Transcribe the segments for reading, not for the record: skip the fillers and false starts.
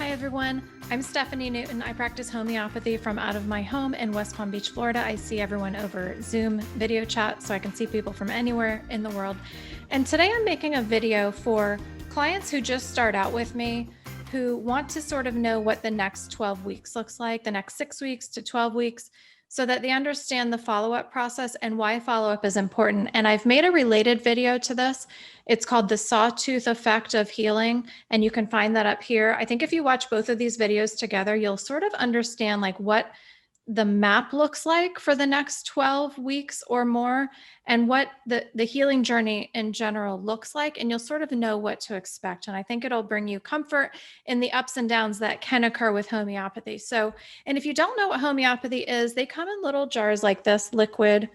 Hi everyone, I'm Stephanie Newton. I practice homeopathy from out of my home in West Palm Beach, Florida. I see everyone over Zoom video chat, so I can see people from anywhere in the world. And today I'm making a video for clients who just start out with me, who want to sort of know what the next 12 weeks looks like, the next 6 weeks to 12 weeks, so that they understand the follow-up process and why follow-up is important. And I've made a related video to this. It's called the Sawtooth Effect of Healing, and you can find that up here. I think if you watch both of these videos together, you'll sort of understand like what the map looks like for the next 12 weeks or more, and what the healing journey in general looks like, and you'll sort of know what to expect. And I think it'll bring you comfort in the ups and downs that can occur with homeopathy. So, and if you don't know what homeopathy is, they come in little jars like this, liquid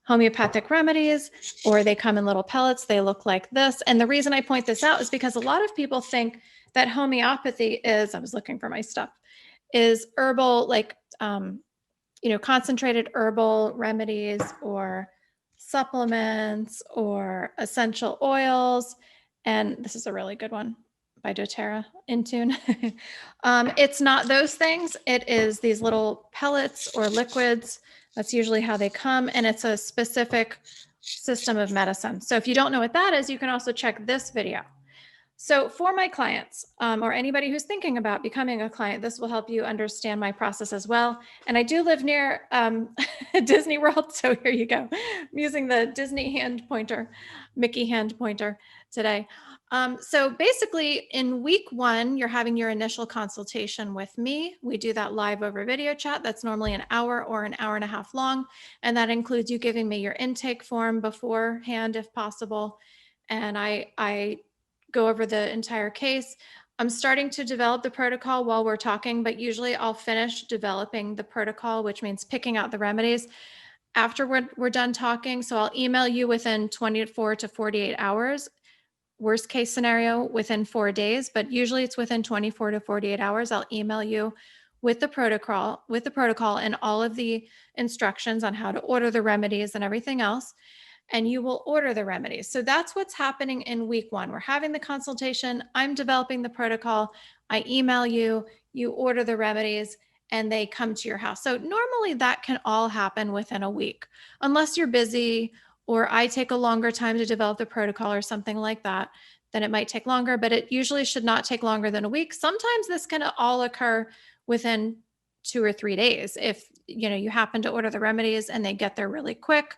homeopathic remedies, or they come in little pellets. They look like this. And the reason I point this out is because a lot of people think that homeopathy is, I was looking for my stuff, is herbal, like, concentrated herbal remedies or supplements or essential oils. And this is a really good one by doTERRA Intune. It's not those things. It is these little pellets or liquids. That's usually how they come. And it's a specific system of medicine. So if you don't know what that is, you can also check this video. So for my clients, or anybody who's thinking about becoming a client, this will help you understand my process as well. And I do live near Disney World, so here you go. I'm using the Disney hand pointer, Mickey hand pointer today. So basically in week 1, you're having your initial consultation with me. We do that live over video chat. That's normally an hour or an hour and a half long. And that includes you giving me your intake form beforehand, if possible. And I go over the entire case. I'm starting to develop the protocol while we're talking, but usually I'll finish developing the protocol, which means picking out the remedies after we're done talking. So I'll email you within 24 to 48 hours. Worst case scenario, within 4 days, but usually it's within 24 to 48 hours. I'll email you with the protocol and all of the instructions on how to order the remedies and everything else. And you will order the remedies. So that's what's happening in week 1. We're having the consultation. I'm developing the protocol. I email you, you order the remedies, and they come to your house. So normally that can all happen within a week, unless you're busy or I take a longer time to develop the protocol or something like that, then it might take longer, but it usually should not take longer than a week. Sometimes this can all occur within 2 or 3 days if you happen to order the remedies and they get there really quick.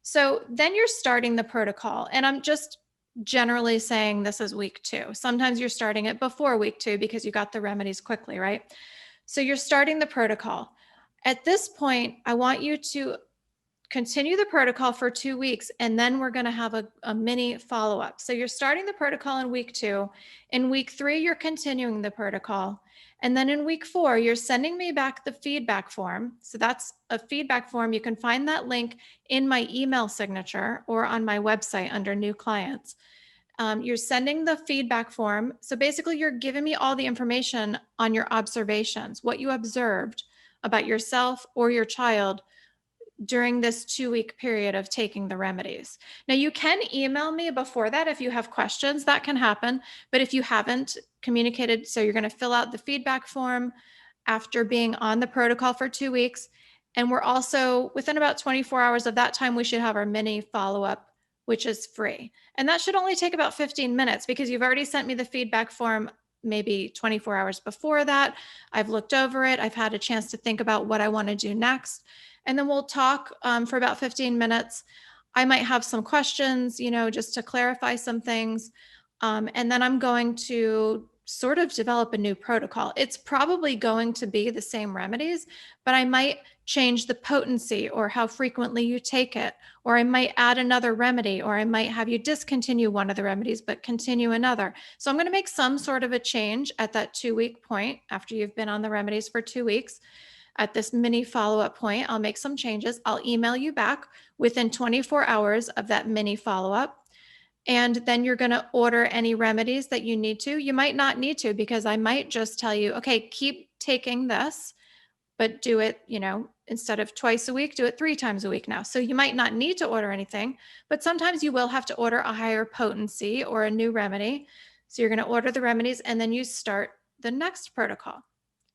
So then you're starting the protocol, and I'm just generally saying this is week 2. Sometimes you're starting it before week 2 because you got the remedies quickly, right? So you're starting the protocol. At this point, I want you to continue the protocol for 2 weeks, and then we're going to have a mini follow-up. So you're starting the protocol in week 2. In week 3, you're continuing the protocol. And then in week 4, you're sending me back the feedback form. So that's a feedback form. You can find that link in my email signature or on my website under new clients. You're sending the feedback form. So basically you're giving me all the information on your observations, what you observed about yourself or your child during this 2-week period of taking the remedies. Now you can email me before that if you have questions. That can happen. But if you haven't communicated, so you're going to fill out the feedback form after being on the protocol for 2 weeks. And we're also within about 24 hours of that time, we should have our mini follow-up, which is free. And that should only take about 15 minutes because you've already sent me the feedback form maybe 24 hours before that. I've looked over it. I've had a chance to think about what I want to do next. And then we'll talk for about 15 minutes. I might have some questions, just to clarify some things. And then I'm going to sort of develop a new protocol. It's probably going to be the same remedies, but I might change the potency or how frequently you take it, or I might add another remedy, or I might have you discontinue one of the remedies, but continue another. So I'm going to make some sort of a change at that 2-week point after you've been on the remedies for 2 weeks. At this mini follow-up point, I'll make some changes. I'll email you back within 24 hours of that mini follow-up. And then you're going to order any remedies that you need to. You might not need to because I might just tell you, okay, keep taking this, but do it, instead of twice a week, do it 3 times a week now. So you might not need to order anything, but sometimes you will have to order a higher potency or a new remedy. So you're going to order the remedies and then you start the next protocol.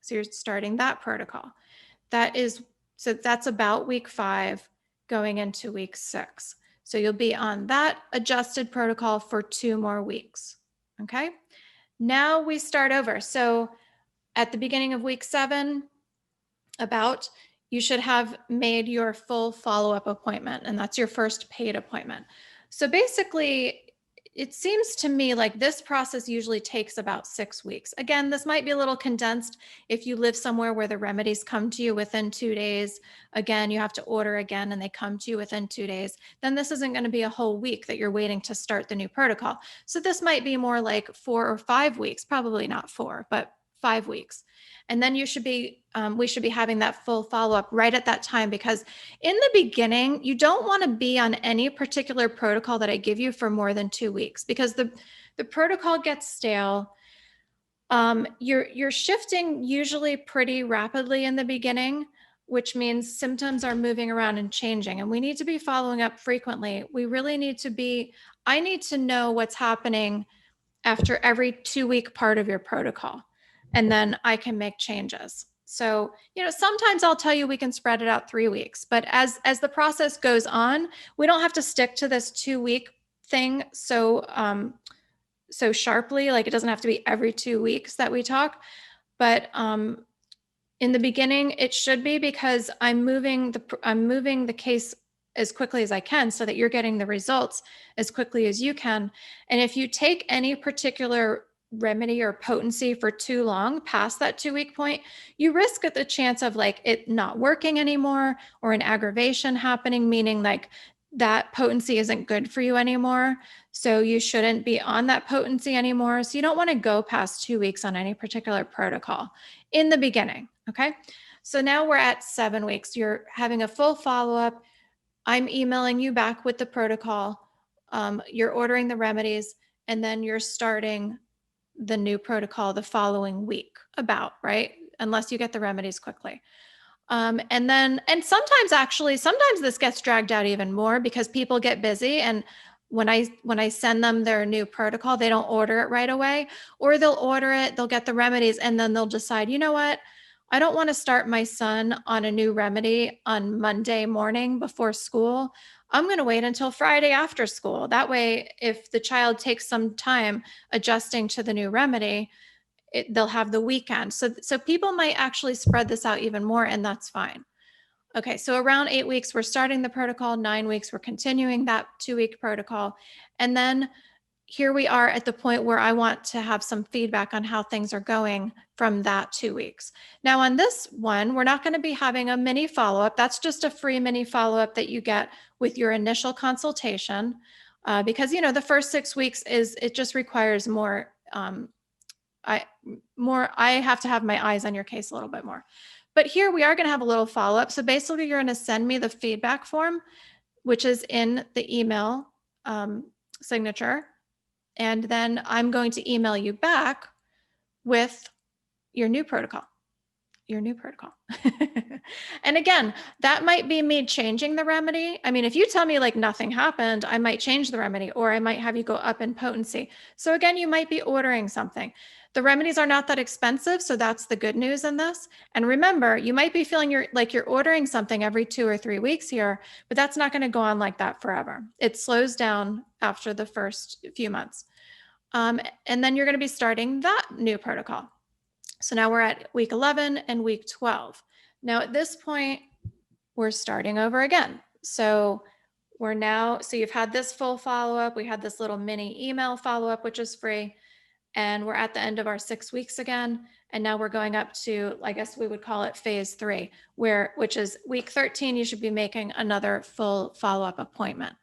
So you're starting that protocol. So that's about week 5 going into week 6. So you'll be on that adjusted protocol for 2 more weeks. Okay. Now we start over. So at the beginning of week 7, you should have made your full follow-up appointment, and that's your first paid appointment. So basically, it seems to me like this process usually takes about 6 weeks. Again, this might be a little condensed if you live somewhere where the remedies come to you within 2 days. Again, you have to order again and they come to you within 2 days. Then this isn't going to be a whole week that you're waiting to start the new protocol. So this might be more like 4 or 5 weeks, probably not 4, but 5 weeks. And then we should be having that full follow-up right at that time, because in the beginning, you don't want to be on any particular protocol that I give you for more than 2 weeks, because the protocol gets stale. You're shifting usually pretty rapidly in the beginning, which means symptoms are moving around and changing, and we need to be following up frequently. I need to know what's happening after every 2-week part of your protocol, and then I can make changes. So, sometimes I'll tell you we can spread it out 3 weeks, but as the process goes on, we don't have to stick to this 2-week thing so sharply. Like, it doesn't have to be every 2 weeks that we talk, but in the beginning it should be, because I'm moving the case as quickly as I can so that you're getting the results as quickly as you can. And if you take any particular remedy or potency for too long past that 2-week point, you risk the chance of like it not working anymore, or an aggravation happening, meaning like that potency isn't good for you anymore. So you shouldn't be on that potency anymore. So you don't want to go past 2 weeks on any particular protocol in the beginning. Okay. So now we're at 7 weeks. You're having a full follow-up. I'm emailing you back with the protocol. You're ordering the remedies, and then you're starting the new protocol the following week, right? Unless you get the remedies quickly. And sometimes this gets dragged out even more because people get busy, and when I send them their new protocol, they don't order it right away, or they'll order it, they'll get the remedies, and then they'll decide, you know what? I don't want to start my son on a new remedy on Monday morning before school. I'm going to wait until Friday after school. That way, if the child takes some time adjusting to the new remedy, they'll have the weekend. So people might actually spread this out even more, and that's fine. Okay, so around 8 weeks, we're starting the protocol. 9 weeks, we're continuing that 2-week protocol. And then here we are at the point where I want to have some feedback on how things are going from that 2 weeks. Now on this one, we're not going to be having a mini follow-up. That's just a free mini follow-up that you get with your initial consultation, because the first 6 weeks it just requires more. I have to have my eyes on your case a little bit more. But here we are going to have a little follow-up. So basically, you're going to send me the feedback form, which is in the email signature. And then I'm going to email you back with your new protocol. And again, that might be me changing the remedy. I mean, if you tell me like nothing happened, I might change the remedy, or I might have you go up in potency. So again, you might be ordering something. The remedies are not that expensive, so that's the good news in this. And remember, you might be feeling you're ordering something every 2 or 3 weeks here, but that's not going to go on like that forever. It slows down after the first few months. And then you're going to be starting that new protocol. So now we're at week 11 and week 12. Now at this point, we're starting over again. So you've had this full follow-up. We had this little mini email follow-up, which is free. And we're at the end of our 6 weeks again. And now we're going up to, I guess we would call it phase 3, which is week 13, you should be making another full follow-up appointment.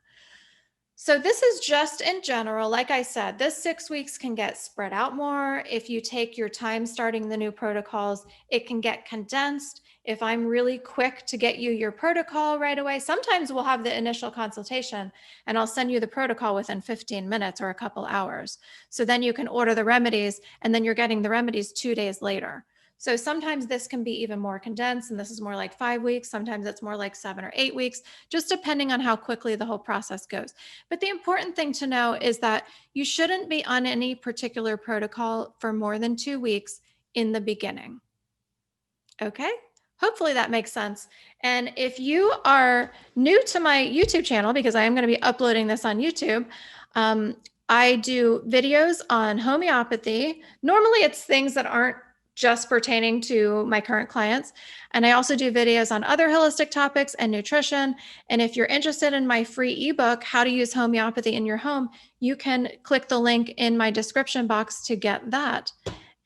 So this is just in general. Like I said, this 6 weeks can get spread out more. If you take your time starting the new protocols, it can get condensed. If I'm really quick to get you your protocol right away, sometimes we'll have the initial consultation and I'll send you the protocol within 15 minutes or a couple hours. So then you can order the remedies, and then you're getting the remedies 2 days later. So sometimes this can be even more condensed, and this is more like 5 weeks. Sometimes it's more like 7 or 8 weeks, just depending on how quickly the whole process goes. But the important thing to know is that you shouldn't be on any particular protocol for more than 2 weeks in the beginning. Okay. Hopefully that makes sense. And if you are new to my YouTube channel, because I am going to be uploading this on YouTube, I do videos on homeopathy. Normally it's things that aren't just pertaining to my current clients. And I also do videos on other holistic topics and nutrition. And if you're interested in my free ebook, How to Use Homeopathy in Your Home, you can click the link in my description box to get that.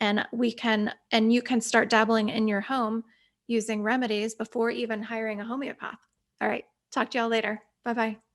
And you can start dabbling in your home using remedies before even hiring a homeopath. All right. Talk to y'all later. Bye-bye.